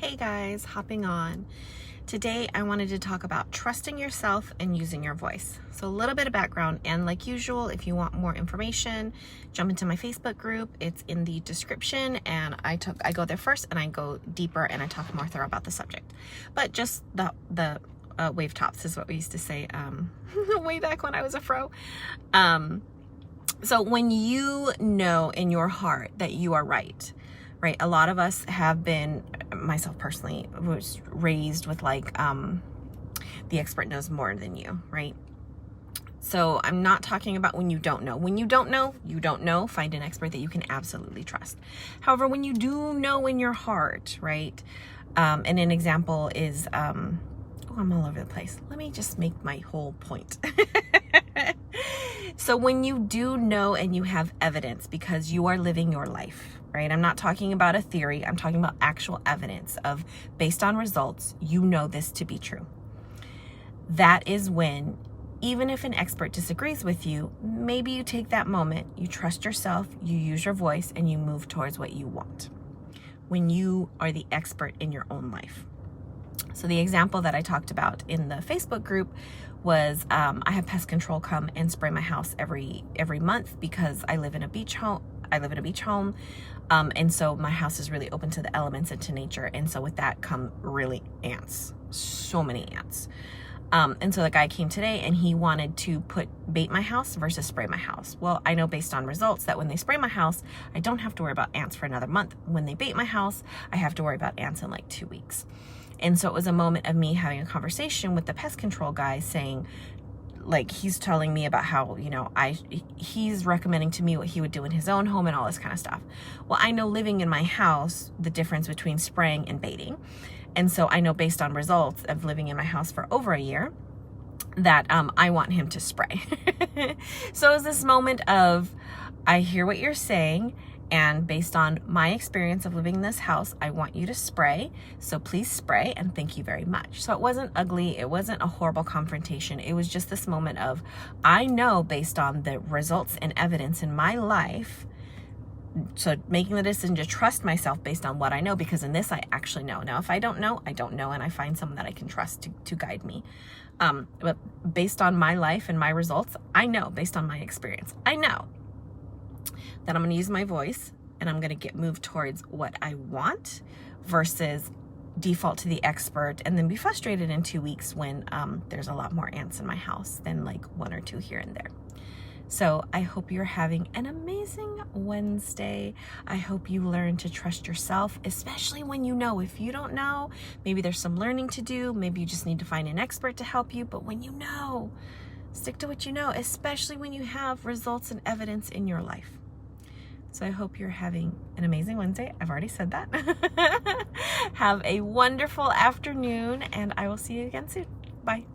Hey guys, hopping on. Today I wanted to talk about trusting yourself and using your voice. So a little bit of background, and like usual, if you want more information, jump into my Facebook group. It's in the description, and I go there first and I go deeper and I talk more thorough about the subject. But just the wave tops is what we used to say way back when I was a fro. So when you know in your heart that you are right, a lot of us have been, myself personally, was raised with like, the expert knows more than you, right? So I'm not talking about when you don't know. When you don't know, you don't know. Find an expert that you can absolutely trust. However, when you do know in your heart, right? And an example is, I'm all over the place. Let me just make my whole point. So when you do know and you have evidence because you are living your life, right? I'm not talking about a theory. I'm talking about actual evidence of, based on results, you know this to be true. That is when, even if an expert disagrees with you, maybe you take that moment, you trust yourself, you use your voice, and you move towards what you want. When you are the expert in your own life. So the example that I talked about in the Facebook group was I have pest control come and spray my house every month because I live in a beach home. And so my house is really open to the elements and to nature. And so with that come really ants, so many ants. And so the guy came today and he wanted to bait my house versus spray my house. Well, I know based on results that when they spray my house, I don't have to worry about ants for another month. When they bait my house, I have to worry about ants in like 2 weeks. And so it was a moment of me having a conversation with the pest control guy saying, like, he's telling me about how, he's recommending to me what he would do in his own home and all this kind of stuff. Well, I know living in my house, the difference between spraying and baiting. And so I know based on results of living in my house for over a year that I want him to spray. So it was this moment of, I hear what you're saying, and based on my experience of living in this house, I want you to spray. So please spray, and thank you very much. So it wasn't ugly. It wasn't a horrible confrontation. It was just this moment of, I know based on the results and evidence in my life, so making the decision to trust myself based on what I know, because in this I actually know. Now, if I don't know, I don't know, and I find someone that I can trust to guide me. But based on my life and my results, I know, based on my experience, I know that I'm going to use my voice and I'm going to move towards what I want versus default to the expert and then be frustrated in 2 weeks when there's a lot more ants in my house than like 1 or 2 here and there. So I hope you're having an amazing Wednesday. I hope you learn to trust yourself, especially when you know. If you don't know, maybe there's some learning to do. Maybe you just need to find an expert to help you. But when you know, stick to what you know, especially when you have results and evidence in your life. So I hope you're having an amazing Wednesday. I've already said that. Have a wonderful afternoon, and I will see you again soon. Bye.